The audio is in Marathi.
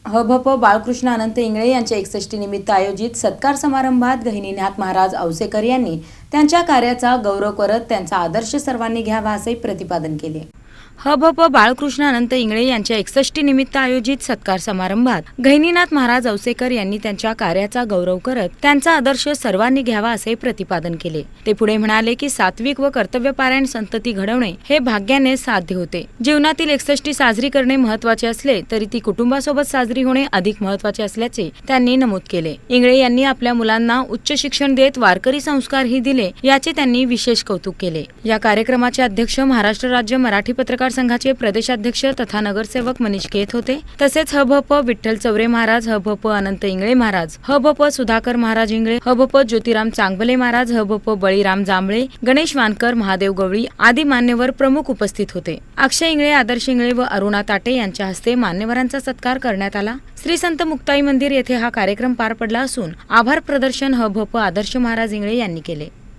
ह.भ.प. बाळकृष्ण अनंत इंगळे यांच्या 61 निमित्त आयोजित सत्कार समारंभात गहिनीनाथ महाराज औसेकर यांनी त्यांच्या कार्याचा गौरव करत त्यांचा आदर्श सर्वांनी घ्यावा असे प्रतिपादन केले। ह.भ.प. बाळकृष्ण अनंत इंगळे यांच्या 61 निमित्त आयोजित सत्कार समारंभात गहिनीनाथ महाराज औसेकर यांनी त्यांच्या कार्याचा गौरव करत त्यांचा आदर्श सर्वांनी घ्यावा असे प्रतिपादन केले। ते पुढे म्हणाले की सात्विक व कर्तव्यपरायण संतती घडवणे हे भाग्याने साध्य होते। जीवनातील 61 साजरी करणे महत्त्वाचे असले तरी ती कुटुंबासोबत साजरी होणे अधिक महत्त्वाचे असल्याचे त्यांनी नमूद केले। इंगळे यांनी आपल्या मुलांना उच्च शिक्षण देत वारकरी संस्कारही दिले, याचे त्यांनी विशेष कौतुक केले। या कार्यक्रमाचे अध्यक्ष महाराष्ट्र राज्य मराठी पत्रकार संघाचे प्रदेशाध्यक्ष तथा नगरसेवक मनीष केत होते। तसेच ह.भ.प. विठ्ठल चौरे महाराज, ह.भ.प. अनंत इंगळे महाराज, ह.भ.प. सुधाकर महाराज इंगळे, ह.भ.प. ज्योतिराम चांगभले महाराज, ह.भ.प. बळीराम जांभळे, गणेश वानकर, महादेव गवळी आदी मान्यवर प्रमुख उपस्थित होते। अक्षय इंगळे, आदर्श इंगळे व अरुणा ताटे यांच्या हस्ते मान्यवरांचा सत्कार करण्यात आला। श्री संत मुक्ताई मंदिर येथे हा कार्यक्रम पार पडला असून आभार प्रदर्शन ह.भ.प. आदर्श महाराज इंगळे यांनी केले।